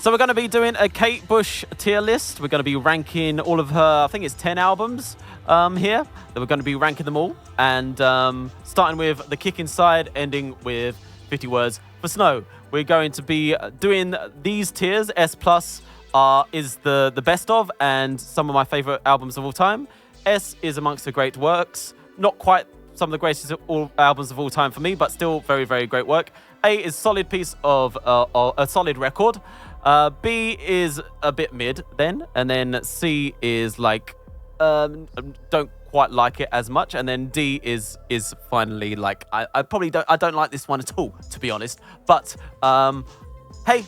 So we're going to be doing a Kate Bush tier list. We're going to be ranking all of her, I think it's 10 albums here. We're going to be ranking them all. And starting with The Kick Inside, ending with 50 Words for Snow. We're going to be doing these tiers. S plus is the best of and some of my favorite albums of all time. S is amongst the great works. Not quite some of the greatest albums of all time for me, but still very, very great work. A is solid piece of a solid record. B is a bit mid then, and then C is like don't quite like it as much, and then D is finally like I don't like this one at all, to be honest. But hey,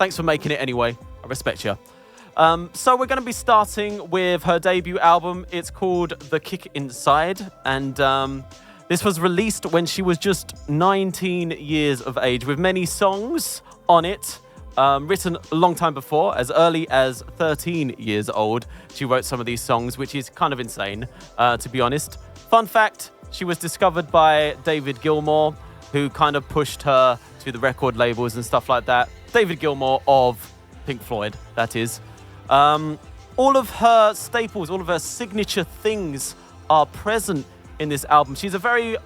thanks for making it anyway. I respect you. So we're going to be starting with her debut album. It's called The Kick Inside, and this was released when she was just 19 years of age, with many songs on it. Written a long time before, as early as 13 years old. She wrote some of these songs, which is kind of insane, to be honest. Fun fact, she was discovered by David Gilmour, who kind of pushed her to the record labels and stuff like that. David Gilmour of Pink Floyd, that is. All of her staples, all of her signature things are present in this album. She's a very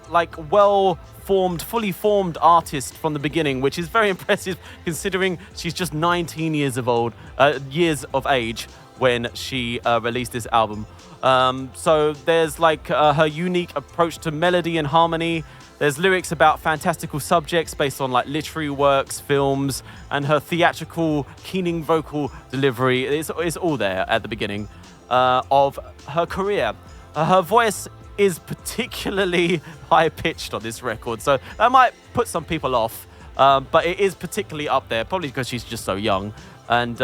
fully formed artist from the beginning, which is very impressive considering she's just 19 years of age when she released this album. So there's her unique approach to melody and harmony. There's lyrics about fantastical subjects based on literary works, films, and her theatrical, keening vocal delivery. It's all there at the beginning of her career. Her voice is particularly high-pitched on this record, so that might put some people off, but it is particularly up there, probably because she's just so young. And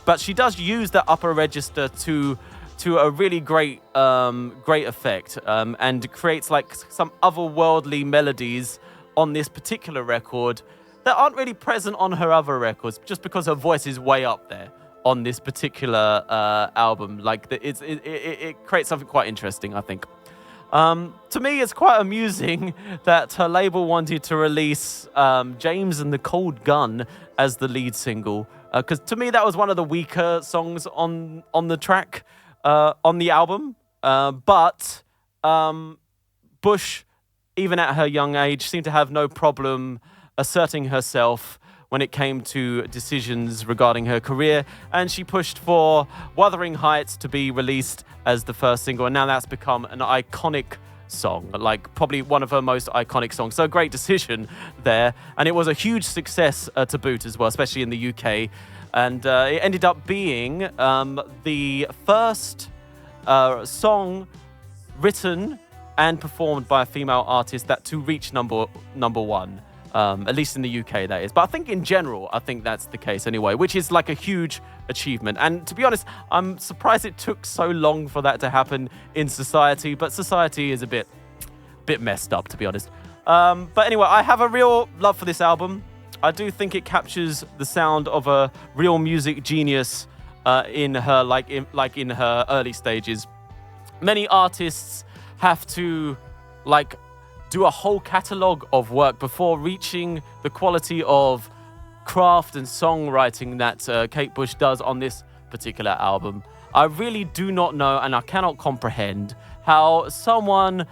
but she does use that upper register to a really great effect, and creates some otherworldly melodies on this particular record that aren't really present on her other records, just because her voice is way up there on this particular album. It creates something quite interesting, I think. To me, it's quite amusing that her label wanted to release James and the Cold Gun as the lead single, because to me that was one of the weaker songs on the track, on the album. But Bush, even at her young age, seemed to have no problem asserting herself when it came to decisions regarding her career, and she pushed for Wuthering Heights to be released as the first single, and now that's become an iconic song, probably one of her most iconic songs. So a great decision there, and it was a huge success to boot as well, especially in the UK, and it ended up being the first song written and performed by a female artist to reach number one. At least in the UK, that is. But I think in general, I think that's the case anyway, which is a huge achievement. And to be honest, I'm surprised it took so long for that to happen in society. But society is a bit messed up, to be honest. But anyway, I have a real love for this album. I do think it captures the sound of a real music genius in her in her early stages. Many artists have to do a whole catalogue of work before reaching the quality of craft and songwriting that Kate Bush does on this particular album. I really do not know, and I cannot comprehend how someone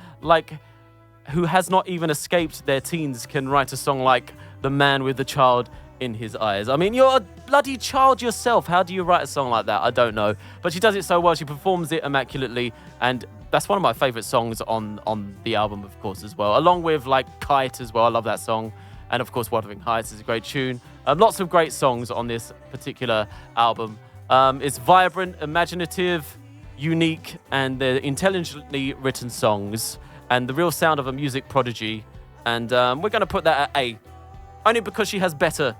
who has not even escaped their teens can write a song like The Man with the Child in His Eyes. I mean, you're a bloody child yourself. How do you write a song like that? I don't know. But she does it so well. She performs it immaculately, and that's one of my favorite songs on the album, of course, as well. Along with Kite as well. I love that song. And of course, Wuthering Heights is a great tune. Lots of great songs on this particular album. It's vibrant, imaginative, unique, and they're intelligently written songs, and the real sound of a music prodigy. And we're going to put that at A, only because she has better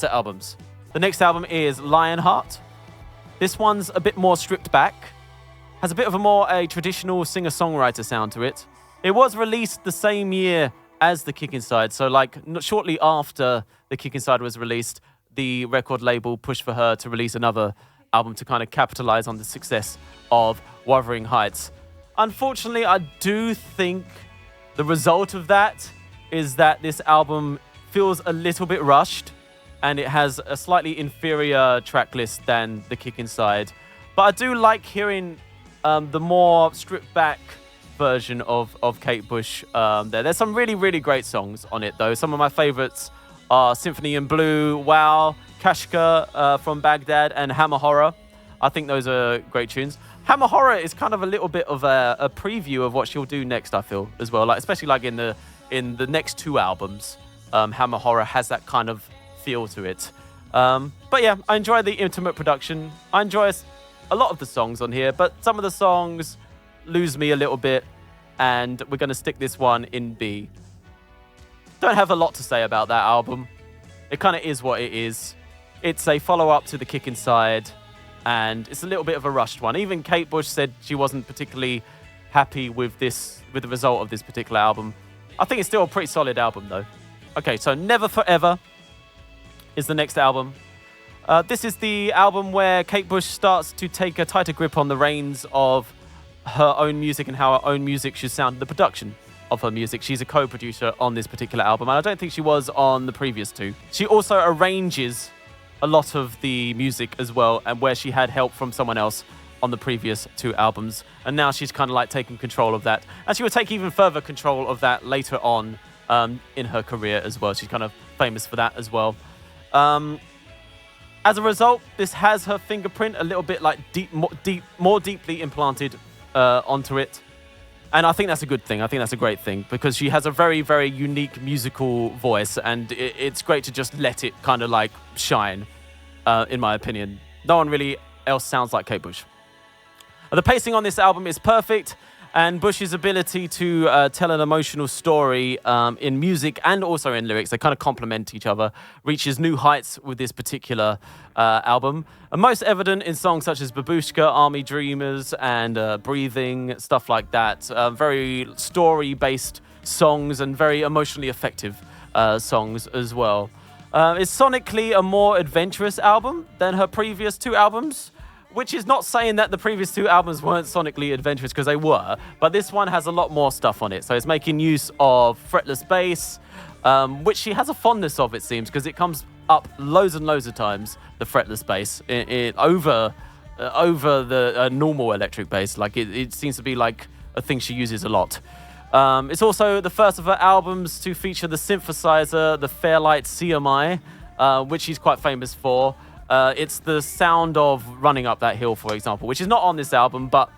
albums. The next album is Lionheart. This one's a bit more stripped back. Has a bit of a traditional singer-songwriter sound to it. It was released the same year as The Kick Inside, so shortly after The Kick Inside was released, the record label pushed for her to release another album to kind of capitalize on the success of Wuthering Heights. Unfortunately, I do think the result of that is that this album feels a little bit rushed. and it has a slightly inferior track list than the Kick Inside. But I do like hearing the more stripped back version of Kate Bush there. There's some really, really great songs on it, though. Some of my favorites are Symphony in Blue, Wow, Kashka from Baghdad, and Hammer Horror. I think those are great tunes. Hammer Horror is kind of a little bit of a preview of what she'll do next, I feel, as well. Like, especially like in the next two albums, Hammer Horror has that kind of feel to it. But yeah, I enjoy the intimate production. I enjoy a lot of the songs on here, but some of the songs lose me a little bit, and we're going to stick this one in B. Don't have a lot to say about that album. It kind of is what it is. It's a follow-up to The Kick Inside, and it's a little bit of a rushed one. Even Kate Bush said she wasn't particularly happy with the result of this particular album. I think it's still a pretty solid album, though. Okay, so Never Forever is the next album. This is the album where Kate Bush starts to take a tighter grip on the reins of her own music and how her own music should sound, the production of her music. She's a co-producer on this particular album, and I don't think she was on the previous two. She also arranges a lot of the music as well, and where she had help from someone else on the previous two albums, and now she's kind of like taking control of that, and she will take even further control of that later on in her career as well. She's kind of famous for that as well. As a result, this has her fingerprint a little bit like more deeply implanted onto it. And I think that's a good thing. I think that's a great thing, because she has a very, very unique musical voice, and it's great to just let it kind of like shine, in my opinion. No one really else sounds like Kate Bush. The pacing on this album is perfect, and Bush's ability to tell an emotional story in music and also in lyrics, they kind of complement each other, reaches new heights with this particular album. And most evident in songs such as Babushka, Army Dreamers, and Breathing, stuff like that. Very story-based songs and very emotionally effective songs as well. It's sonically a more adventurous album than her previous two albums, which is not saying that the previous two albums weren't sonically adventurous, because they were, but this one has a lot more stuff on it. So it's making use of fretless bass, which she has a fondness of, it seems, because it comes up loads and loads of times, the fretless bass, over the normal electric bass. Like, it seems to be like a thing she uses a lot. It's also the first of her albums to feature the synthesizer, the Fairlight CMI, which she's quite famous for. It's the sound of Running Up That Hill, for example, which is not on this album, but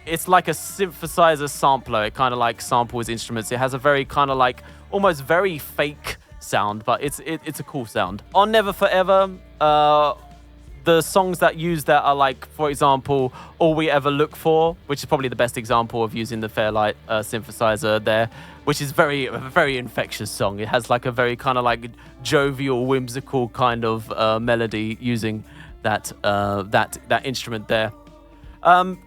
it's like a synthesizer sampler. It kind of like samples instruments. It has a very kind of like almost very fake sound, but it's a cool sound. On Never Forever, the songs that use that are like, for example, All We Ever Look For, which is probably the best example of using the Fairlight synthesizer there, which is a very infectious song. It has like a very kind of like jovial, whimsical kind of melody using that instrument there.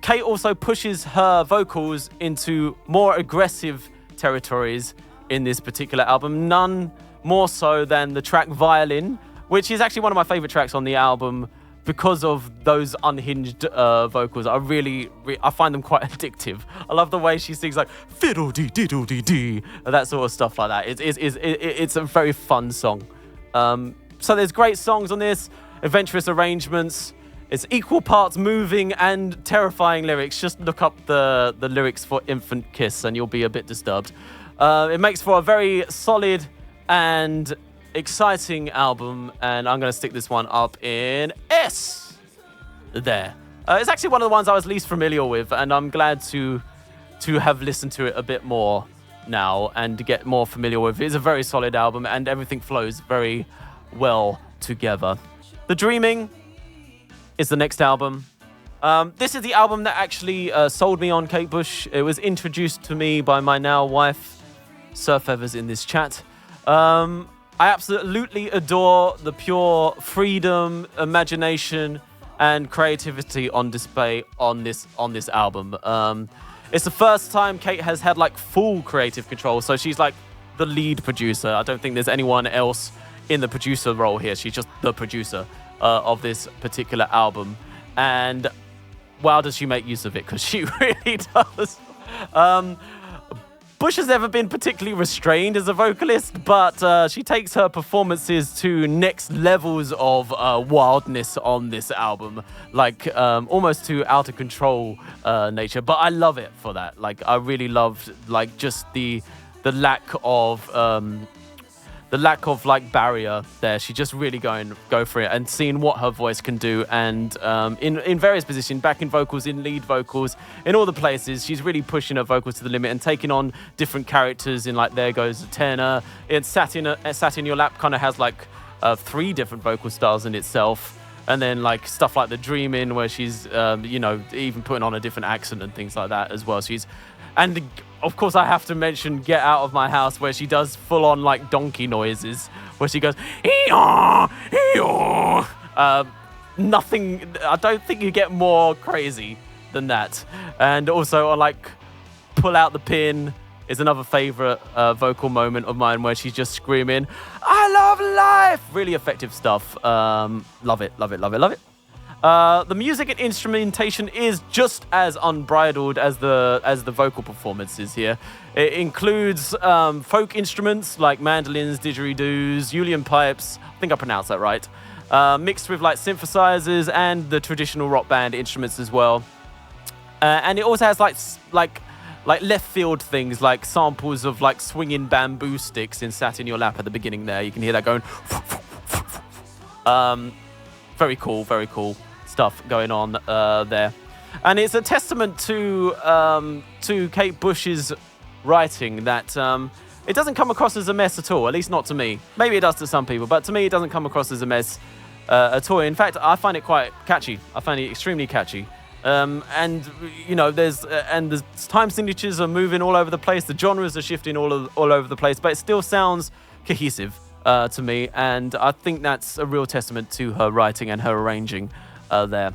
Kate also pushes her vocals into more aggressive territories in this particular album, none more so than the track Violin, which is actually one of my favorite tracks on the album, because of those unhinged vocals. I find them quite addictive. I love the way she sings like fiddle-dee-diddle-dee-dee, that sort of stuff like that. It's a very fun song. So there's great songs on this, adventurous arrangements. It's equal parts moving and terrifying lyrics. Just look up the lyrics for Infant Kiss and you'll be a bit disturbed. It makes for a very solid and exciting album, and I'm going to stick this one up in S. There. It's actually one of the ones I was least familiar with, and I'm glad to have listened to it a bit more now and to get more familiar with it. It's a very solid album, and everything flows very well together. The Dreaming is the next album. This is the album that actually sold me on Kate Bush. It was introduced to me by my now wife, Sir Feathers, in this chat. I absolutely adore the pure freedom, imagination, and creativity on display on this album. It's the first time Kate has had like full creative control, so she's like the lead producer. I don't think there's anyone else in the producer role here. She's just the producer of this particular album, and wow, does she make use of it, because she really does. Bush has never been particularly restrained as a vocalist, but she takes her performances to next levels of wildness on this album, like almost to out of control nature. But I love it for that. Like, I really loved like just the lack of like barrier there. She just really go for it and seeing what her voice can do, and in various positions, backing vocals, in lead vocals, in all the places, she's really pushing her vocals to the limit and taking on different characters. In like There Goes the Tenor, it's Sat in Your Lap kind of has like 3 different vocal styles in itself, and then like stuff like The Dreamin', where she's even putting on a different accent and things like that as well. And of course, I have to mention Get Out of My House, where she does full-on like donkey noises, where she goes, ee-yaw, ee-yaw. Nothing, I don't think you get more crazy than that. And also, on like Pull Out the Pin is another favorite vocal moment of mine, where she's just screaming, I love life! Really effective stuff. Love it, love it, love it, love it. The music and instrumentation is just as unbridled as the vocal performances here. It includes folk instruments like mandolins, didgeridoos, Uilleann pipes, I think I pronounced that right, mixed with like synthesizers and the traditional rock band instruments as well. And it also has like left field things, like samples of like swinging bamboo sticks in Sat in Your Lap at the beginning there. You can hear that going. Very cool, very cool stuff going on there. And it's a testament to Kate Bush's writing that it doesn't come across as a mess at all, at least not to me. Maybe it does to some people, but to me it doesn't come across as a mess at all. In fact, I find it quite catchy. I find it extremely catchy. And the time signatures are moving all over the place, the genres are shifting all over the place, but it still sounds cohesive to me, and I think that's a real testament to her writing and her arranging there.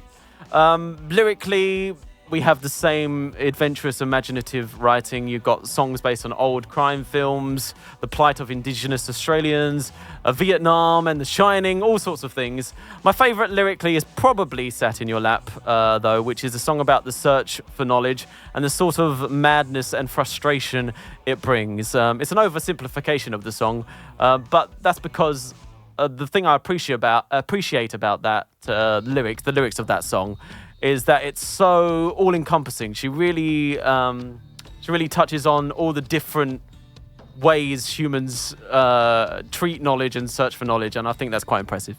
Lyrically, we have the same adventurous, imaginative writing. You've got songs based on old crime films, the plight of Indigenous Australians, Vietnam and The Shining, all sorts of things. My favourite lyrically is probably Sat in Your Lap, though, which is a song about the search for knowledge and the sort of madness and frustration it brings. It's an oversimplification of the song, but that's because the thing I appreciate about that the lyrics of that song, is that it's so all-encompassing. She really touches on all the different ways humans treat knowledge and search for knowledge, and I think that's quite impressive.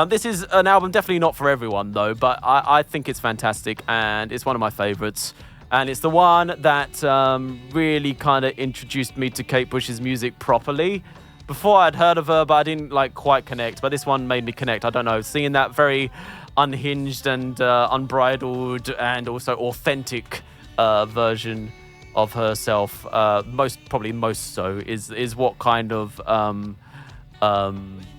This is an album definitely not for everyone, though, but I think it's fantastic, and it's one of my favorites. And it's the one that really kind of introduced me to Kate Bush's music properly. Before I'd heard of her, but I didn't quite connect. But this one made me connect. I don't know, seeing that very unhinged and unbridled and also authentic version of herself, most so, is what kind of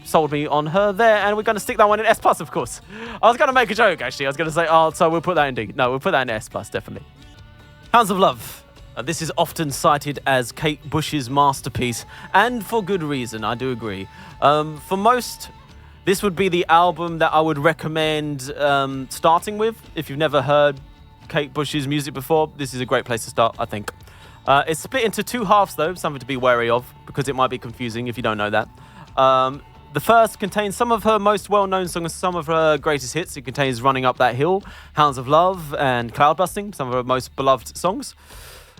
sold me on her there. And we're going to stick that one in S+, of course. I was going to make a joke, actually. I was going to say, so we'll put that in D. No, we'll put that in S+, definitely. Hounds of Love. This is often cited as Kate Bush's masterpiece, and for good reason, I do agree. For most, this would be the album that I would recommend starting with. If you've never heard Kate Bush's music before, this is a great place to start, I think. It's split into 2 halves, though, something to be wary of, because it might be confusing if you don't know that. The first contains some of her most well-known songs, some of her greatest hits. It contains Running Up That Hill, Hounds of Love, and Cloudbusting, some of her most beloved songs.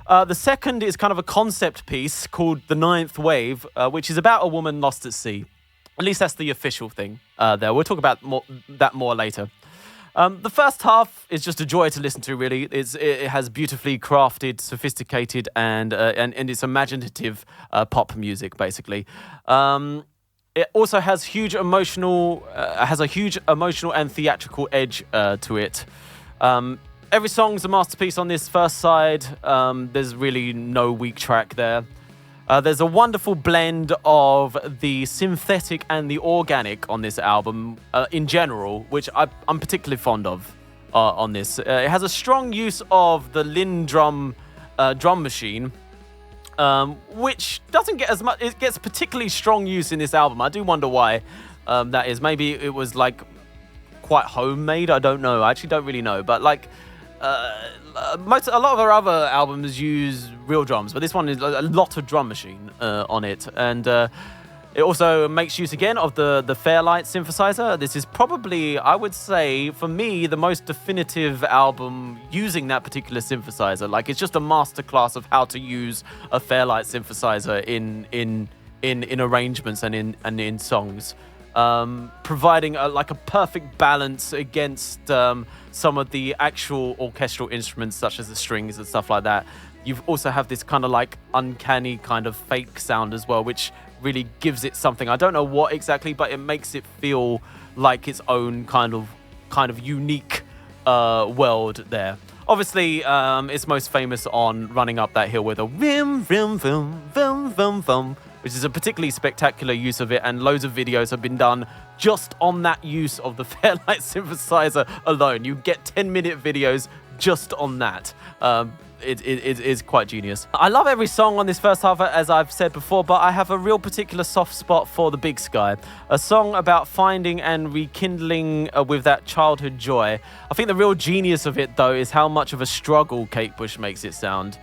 The second is kind of a concept piece called The Ninth Wave, which is about a woman lost at sea. At least that's the official thing there. We'll talk about that more later. The first half is just a joy to listen to, really. It has beautifully crafted, sophisticated, and it's imaginative pop music, basically. It also has a huge emotional and theatrical edge to it. Every song's a masterpiece on this first side. There's really no weak track there. There's a wonderful blend of the synthetic and the organic on this album in general, which I'm particularly fond of on this. It has a strong use of the Linn drum machine, which doesn't get as much. It gets particularly strong use in this album. I do wonder why that is. Maybe it was quite homemade. I don't know. I actually don't really know. But a lot of her other albums use real drums, but this one is a lot of drum machine on it, and it also makes use again of the Fairlight synthesizer. This is probably, I would say, for me, the most definitive album using that particular synthesizer. Like, it's just a masterclass of how to use a Fairlight synthesizer in arrangements and in songs, providing a perfect balance against some of the actual orchestral instruments, such as the strings and stuff like that. You also have this kind of like uncanny kind of fake sound as well, which really gives it something. I don't know what exactly, but it makes it feel like its own kind of unique world there. Obviously, it's most famous on Running Up That Hill with a rim, rim, vim, vim, vim, vim, which is a particularly spectacular use of it, and loads of videos have been done just on that use of the Fairlight synthesizer alone. You get 10-minute videos just on that. It is quite genius. I love every song on this first half, as I've said before, but I have a real particular soft spot for The Big Sky, a song about finding and rekindling with that childhood joy. I think the real genius of it, though, is how much of a struggle Kate Bush makes it sound,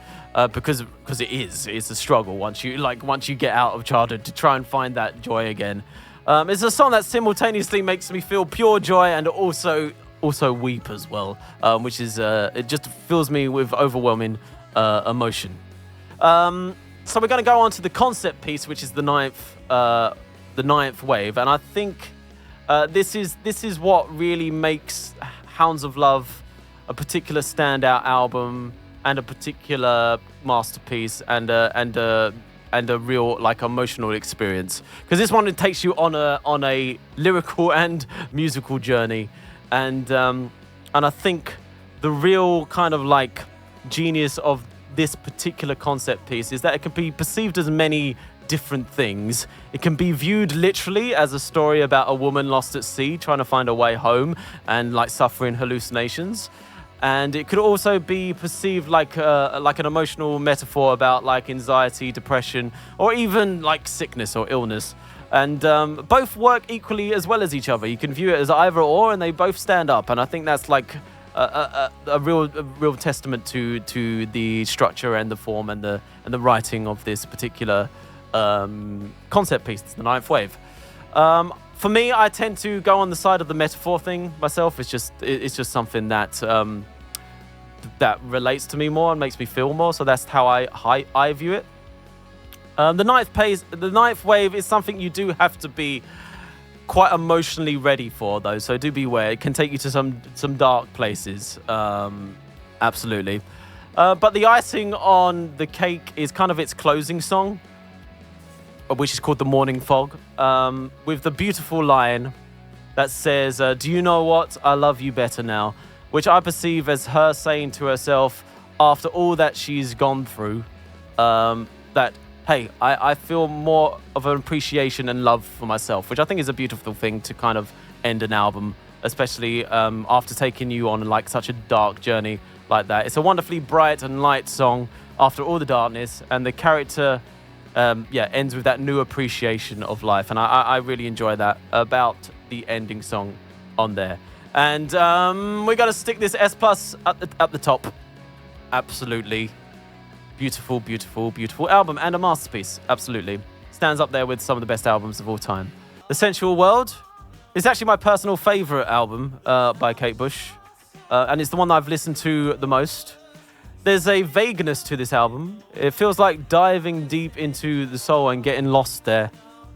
because it's a struggle once you get out of childhood to try and find that joy again. It's a song that simultaneously makes me feel pure joy and also weep as well, which is it just fills me with overwhelming emotion. So we're going to go on to the concept piece, which is the ninth wave, and I think this is what really makes Hounds of Love a particular standout album and a particular masterpiece and a real like emotional experience, because this one, it takes you on a lyrical and musical journey. And I think the real kind of like genius of this particular concept piece is that it can be perceived as many different things. It can be viewed literally as a story about a woman lost at sea trying to find a way home and like suffering hallucinations. And it could also be perceived like an emotional metaphor about like anxiety, depression, or even like sickness or illness. And both work equally as well as each other. You can view it as either or, and they both stand up. And I think that's like a real testament to the structure and the form and the writing of this particular concept piece. It's the ninth wave. For me, I tend to go on the side of the metaphor thing myself. It's just something that that relates to me more and makes me feel more. So that's how I view it. The ninth wave is something you do have to be quite emotionally ready for, though. So do beware. It can take you to some dark places. Absolutely. But the icing on the cake is kind of its closing song, which is called The Morning Fog, with the beautiful line that says, do you know what? I love you better now, which I perceive as her saying to herself after all that she's gone through, that, hey, I feel more of an appreciation and love for myself, which I think is a beautiful thing to kind of end an album, especially after taking you on like such a dark journey like that. It's a wonderfully bright and light song after all the darkness, and the character ends with that new appreciation of life, and I really enjoy that about the ending song on there. And we got to stick this S+ at the top. Absolutely beautiful, beautiful, beautiful album and a masterpiece. Absolutely stands up there with some of the best albums of all time. The Sensual World is actually my personal favorite album by Kate Bush, and it's the one that I've listened to the most. There's a vagueness to this album. It feels like diving deep into the soul and getting lost there,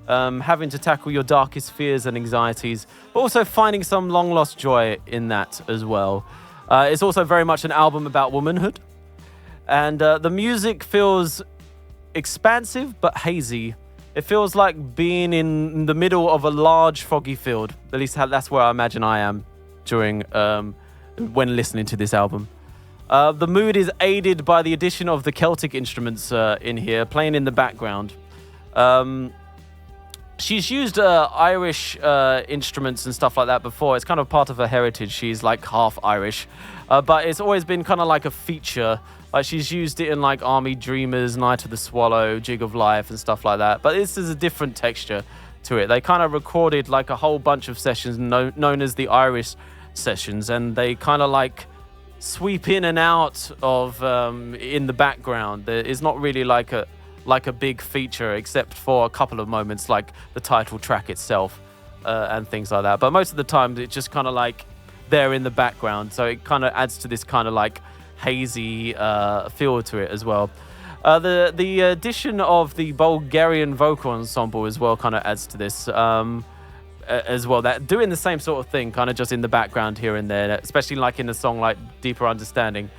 having to tackle your darkest fears and anxieties, but also finding some long-lost joy in that as well. It's also very much an album about womanhood, and the music feels expansive but hazy. It feels like being in the middle of a large foggy field. At least that's where I imagine I am during when listening to this album. The mood is aided by the addition of the Celtic instruments in here, playing in the background. She's used Irish instruments and stuff like that before. It's kind of part of her heritage. She's like half Irish. But it's always been kind of like a feature. Like she's used it in like Army Dreamers, Night of the Swallow, Jig of Life and stuff like that. But this is a different texture to it. They kind of recorded like a whole bunch of sessions known as the Irish sessions. And they kind of like sweep in and out of in the background. There is not really like a big feature, except for a couple of moments like the title track itself and things like that. But most of the time it's just kind of like there in the background, so it kind of adds to this kind of like hazy feel to it as well. The addition of the Bulgarian vocal ensemble as well kind of adds to this as well. That doing the same sort of thing, kind of just in the background here and there, especially like in a song like Deeper Understanding.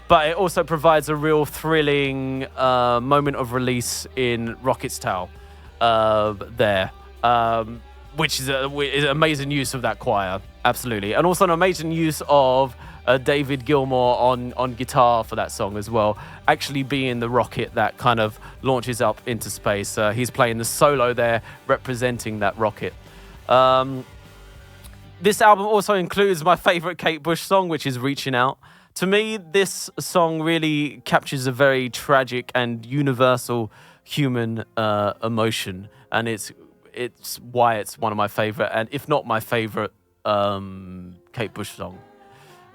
But it also provides a real thrilling moment of release in Rocket's Tale there, which is an amazing use of that choir, absolutely. And also an amazing use of David Gilmour on guitar for that song as well, actually being the rocket that kind of launches up into space. He's playing the solo there, representing that rocket. This album also includes my favorite Kate Bush song, which is Reaching Out. To me, this song really captures a very tragic and universal human emotion, and it's why it's one of my favorite, and if not my favorite, Kate Bush song.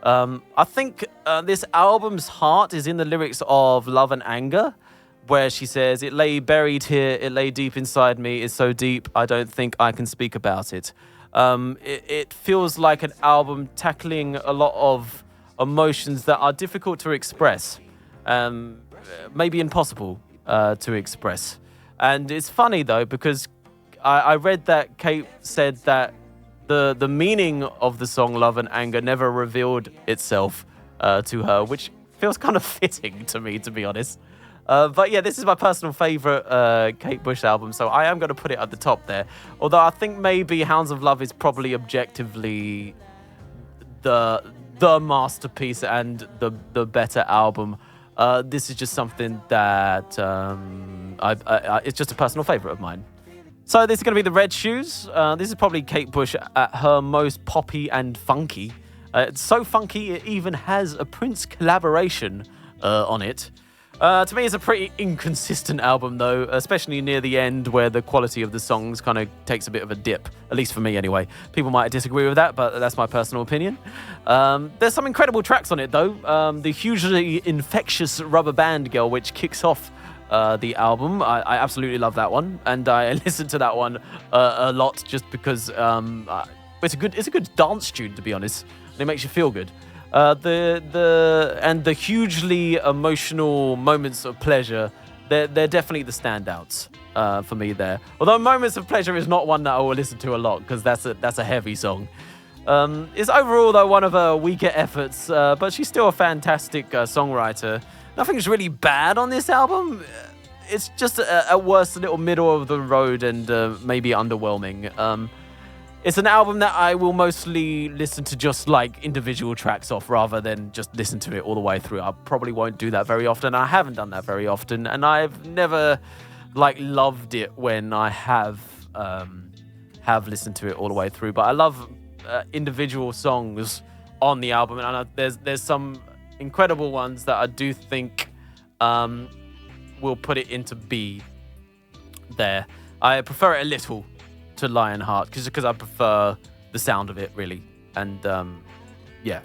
I think this album's heart is in the lyrics of Love and Anger, where she says, "It lay buried here, it lay deep inside me, it's so deep, I don't think I can speak about it." It feels like an album tackling a lot of emotions that are difficult to express, maybe impossible to express. And it's funny though, because I read that Kate said that the meaning of the song Love and Anger never revealed itself to her, which feels kind of fitting to me, to be honest. But yeah, this is my personal favorite Kate Bush album, so I am going to put it at the top there. Although I think maybe Hounds of Love is probably objectively the masterpiece and the better album. This is just something that it's just a personal favorite of mine. So this is going to be the Red Shoes. This is probably Kate Bush at her most poppy and funky. It's so funky it even has a Prince collaboration on it. To me, it's a pretty inconsistent album, though, especially near the end where the quality of the songs kind of takes a bit of a dip, at least for me anyway. People might disagree with that, but that's my personal opinion. There's some incredible tracks on it, though. The hugely infectious Rubber Band Girl, which kicks off the album. I absolutely love that one, and I listen to that one a lot just because it's a good dance tune, to be honest, and it makes you feel good. The hugely emotional moments of pleasure, they're definitely the standouts for me there. Although Moments of Pleasure is not one that I will listen to a lot, because that's a heavy song. It's overall, though, one of her weaker efforts, but she's still a fantastic songwriter. Nothing's really bad on this album. It's just at worst a little middle of the road and maybe underwhelming. It's an album that I will mostly listen to just like individual tracks off rather than just listen to it all the way through. I probably won't do that very often. I haven't done that very often, and I've never loved it when I have listened to it all the way through. But I love individual songs on the album, and there's some incredible ones that I do think will put it into B there. I prefer it a little to Lionheart because I prefer the sound of it, really, and yeah,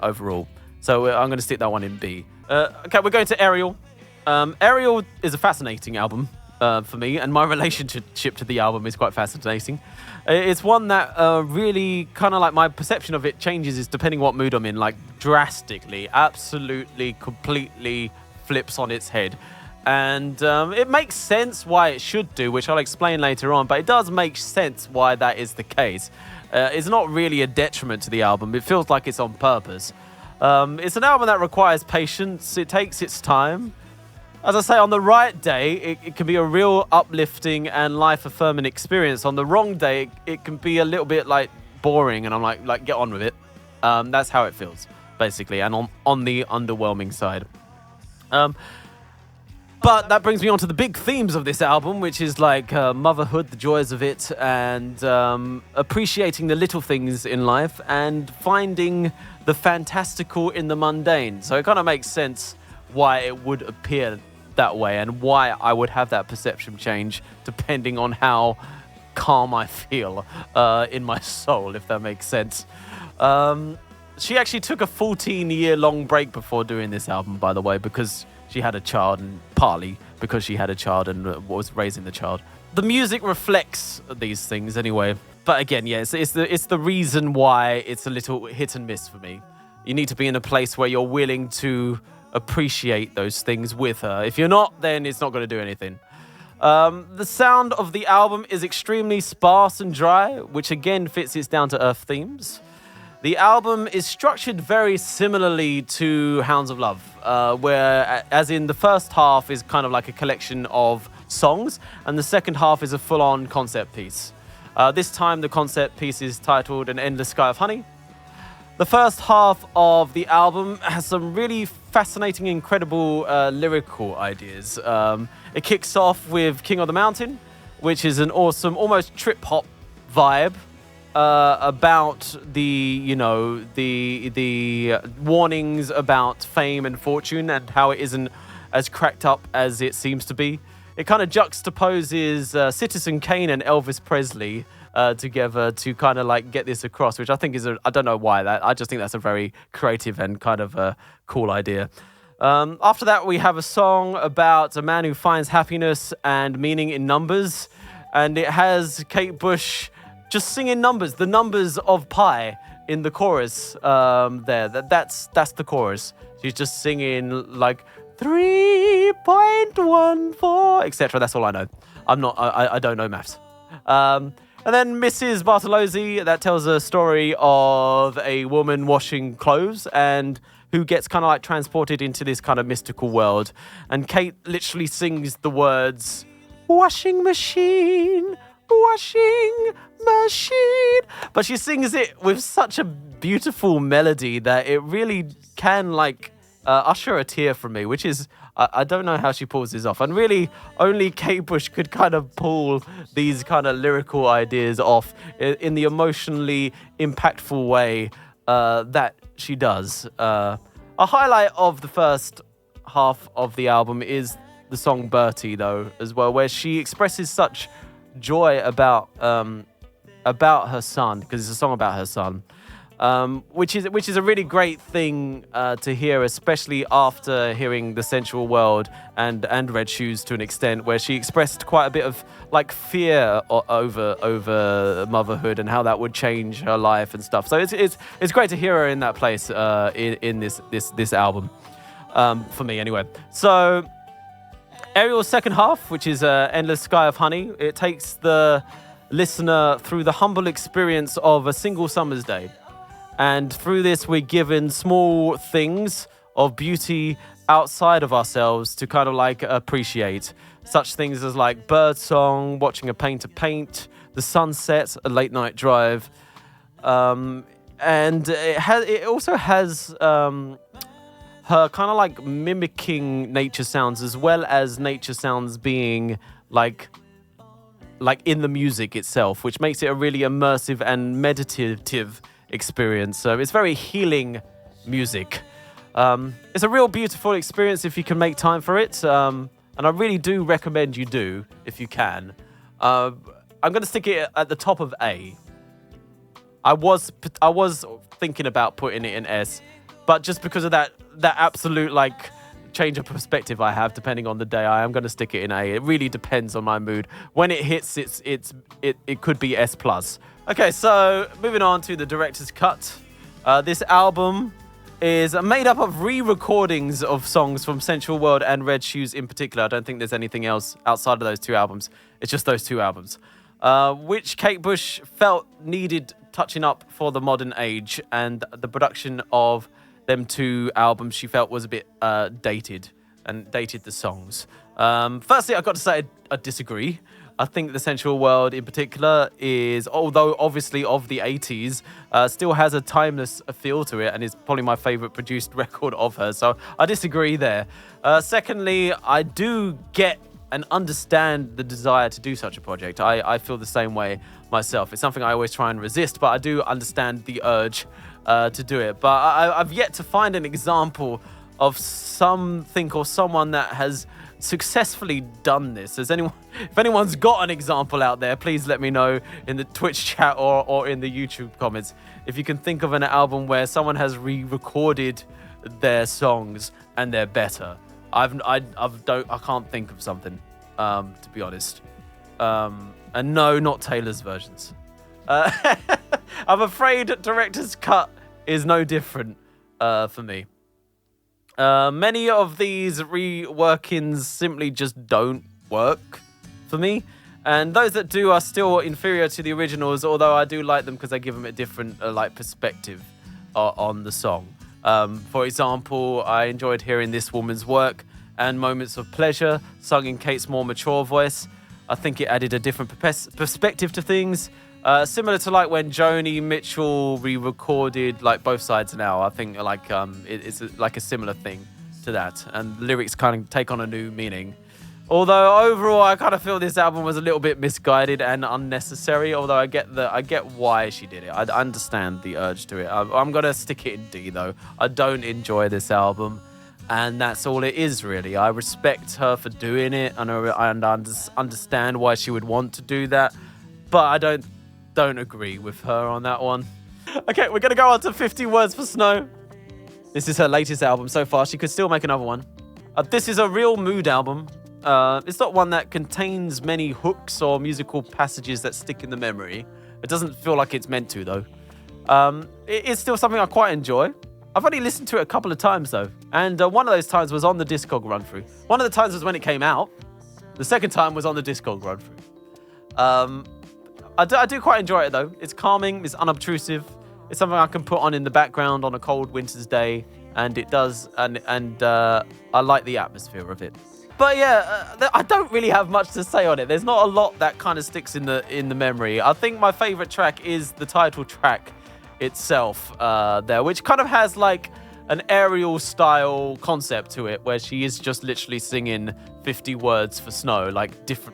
overall. So I'm going to stick that one in B. Okay, we're going to Ariel. Ariel is a fascinating album for me, and my relationship to the album is quite fascinating. It's one that really kind of like my perception of it changes is depending what mood I'm in, like drastically, absolutely, completely flips on its head. And it makes sense why it should do, which I'll explain later on, but it does make sense why that is the case. It's not really a detriment to the album. It feels like it's on purpose. It's an album that requires patience. It takes its time. As I say, on the right day, it can be a real uplifting and life-affirming experience. On the wrong day, it can be a little bit boring, and I'm like get on with it. That's how it feels, basically, and on the underwhelming side. But that brings me on to the big themes of this album, which is motherhood, the joys of it, and appreciating the little things in life and finding the fantastical in the mundane. So it kind of makes sense why it would appear that way and why I would have that perception change depending on how calm I feel in my soul, if that makes sense. She actually took a 14-year-long break before doing this album, by the way, because she had a child, and partly because she had a child and was raising the child. The music reflects these things anyway. But again, yeah, it's the reason why it's a little hit and miss for me. You need to be in a place where you're willing to appreciate those things with her. If you're not, then it's not going to do anything. The sound of the album is extremely sparse and dry, which again fits its down-to-earth themes. The album is structured very similarly to Hounds of Love, where, as in the first half is kind of like a collection of songs, and the second half is a full-on concept piece. This time, the concept piece is titled An Endless Sky of Honey. The first half of the album has some really fascinating, incredible lyrical ideas. It kicks off with King of the Mountain, which is an awesome, almost trip-hop vibe. About the warnings about fame and fortune and how it isn't as cracked up as it seems to be. It kind of juxtaposes Citizen Kane and Elvis Presley together to kind of like get this across, which I think is I don't know why I just think that's a very creative and kind of a cool idea. After that, we have a song about a man who finds happiness and meaning in numbers, and it has Kate Bush just singing numbers, the numbers of pi in the chorus there. That's the chorus. She's just singing like 3.14, etc. That's all I know. I don't know maths. And then Mrs. Bartolozzi, that tells a story of a woman washing clothes and who gets kind of like transported into this kind of mystical world. And Kate literally sings the words, washing machine, washing machine. But she sings it with such a beautiful melody that it really can like usher a tear from me, which is, I don't know how she pulls this off. And really, only Kate Bush could kind of pull these kind of lyrical ideas off in the emotionally impactful way that she does. A highlight of the first half of the album is the song Bertie, though, as well, where she expresses such joy about her son, because it's a song about her son, which is a really great thing to hear, especially after hearing the Sensual World and Red Shoes to an extent, where she expressed quite a bit of like fear over motherhood and how that would change her life and stuff. So it's great to hear her in that place in this album, for me anyway. So Ariel's second half, which is Endless Sky of Honey, it takes the listener through the humble experience of a single summer's day. And through this, we're given small things of beauty outside of ourselves to kind of like appreciate. Such things as like birdsong, watching a painter paint, the sunset, a late night drive. And it also has her kind of like mimicking nature sounds, as well as nature sounds being like in the music itself, which makes it a really immersive and meditative experience. So it's very healing music. It's a real beautiful experience if you can make time for it. And I really do recommend you do if you can. I'm going to stick it at the top of A. I was thinking about putting it in S, but just because of that absolute like change of perspective I have depending on the day, I am going to stick it in A. It really depends on my mood. When it hits, it could be S+. Okay, so moving on to the director's cut. This album is made up of re-recordings of songs from Sensual World and Red Shoes in particular. I don't think there's anything else outside of those two albums. It's just those two albums, which Kate Bush felt needed touching up for the modern age, and the production of them two albums she felt was a bit dated the songs. Firstly, I've got to say I disagree. I think the Sensual World in particular is, although obviously of the 80s, still has a timeless feel to it and is probably my favourite produced record of her. So I disagree there. Secondly, I do get and understand the desire to do such a project. I feel the same way myself. It's something I always try and resist, but I do understand the urge to do it. But I've yet to find an example of something or someone that has successfully done this. If anyone's got an example out there, please let me know in the Twitch chat or in the YouTube comments. If you can think of an album where someone has re-recorded their songs and they're better. I can't think of something, to be honest. And no, not Taylor's versions. I'm afraid director's cut is no different for me. Many of these reworkings simply just don't work for me. And those that do are still inferior to the originals, although I do like them because they give them a different perspective on the song. For example, I enjoyed hearing This Woman's Work and Moments of Pleasure sung in Kate's more mature voice. I think it added a different perspective to things. Similar to when Joni Mitchell re-recorded Both Sides Now. I think it's a similar thing to that, and lyrics kind of take on a new meaning. Although overall, I kind of feel this album was a little bit misguided and unnecessary. Although I get why she did it. I understand the urge to it. I'm gonna stick it in D though. I don't enjoy this album, and that's all it is really. I respect her for doing it, and I understand why she would want to do that, but I don't agree with her on that one. Okay, we're gonna go on to 50 Words for Snow. This is her latest album so far. She could still make another one. This is a real mood album. It's not one that contains many hooks or musical passages that stick in the memory. It doesn't feel like it's meant to, though. It is still something I quite enjoy. I've only listened to it a couple of times, though. And one of those times was on the Discog run-through. One of the times was when it came out. The second time was on the Discog run-through. I do quite enjoy it, though. It's calming, it's unobtrusive. It's something I can put on in the background on a cold winter's day. And it does, and I like the atmosphere of it. But yeah, I don't really have much to say on it. There's not a lot that kind of sticks in the memory. I think my favorite track is the title track itself there, which kind of has an aerial style concept to it, where she is just literally singing 50 words for snow,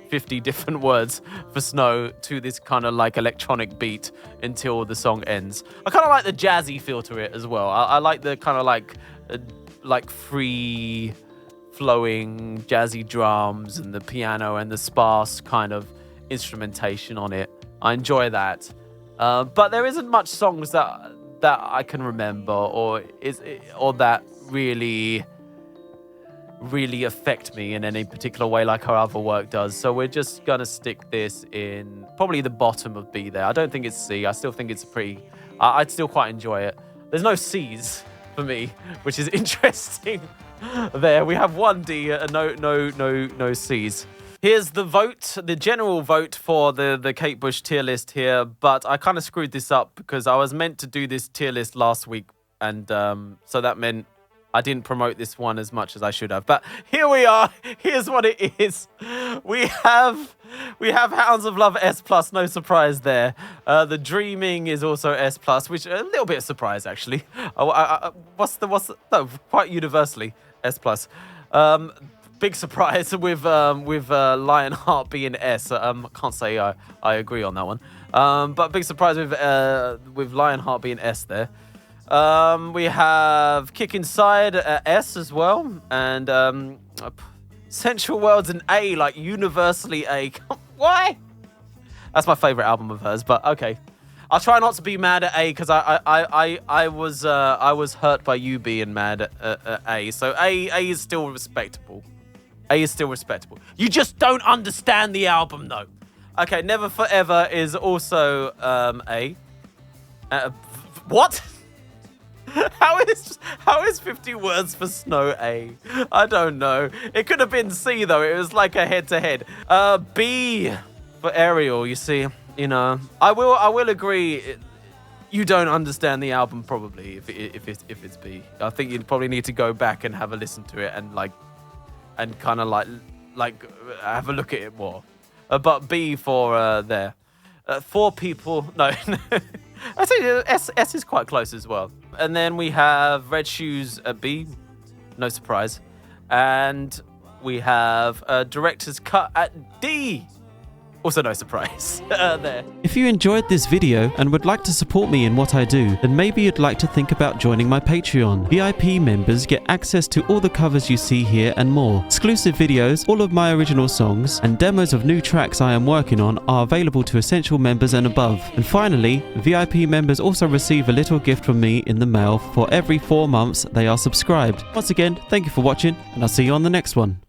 50 different words for snow to this kind of electronic beat until the song ends. I kind of like the jazzy feel to it as well. I like the kind of free flowing jazzy drums and the piano and the sparse kind of instrumentation on it. I enjoy that. But there isn't much songs that I can remember or that really affect me in any particular way like her other work does. So we're just gonna stick this in probably the bottom of B there. I don't think it's C. I still think it's I'd still quite enjoy it. There's no C's for me, which is interesting. There we have one D and no C's. Here's the vote, the general vote for the Kate Bush tier list here, but I kind of screwed this up because I was meant to do this tier list last week, and so that meant I didn't promote this one as much as I should have. But here we are. Here's what it is. We have Hounds of Love S+, no surprise there. The Dreaming is also S+, which a little bit of surprise actually. No, quite universally S+. Big surprise with Lionheart being S. I can't say I agree on that one. But big surprise with Lionheart being S there. We have Kick Inside S as well, and Sensual World's an A, universally A. Why? That's my favorite album of hers, but okay. I'll try not to be mad at A because I was hurt by you being mad at A. So A is still respectable. A is still respectable. You just don't understand the album though. Okay, Never Forever is also A. What? How is 50 Words for Snow A? I don't know. It could have been C though. It was like a head-to-head. B for Ariel. You see, I will agree. You don't understand the album probably if it's B. I think you'd probably need to go back and have a listen to it and kind of have a look at it more. But B for there. 4 people. No. I think S is quite close as well. And then we have Red Shoes at B. No surprise. And we have Director's Cut at D. Also, no surprise there. If you enjoyed this video and would like to support me in what I do, then maybe you'd like to think about joining my Patreon. VIP members get access to all the covers you see here and more. Exclusive videos, all of my original songs, and demos of new tracks I am working on are available to Essential members and above. And finally, VIP members also receive a little gift from me in the mail for every 4 months they are subscribed. Once again, thank you for watching, and I'll see you on the next one.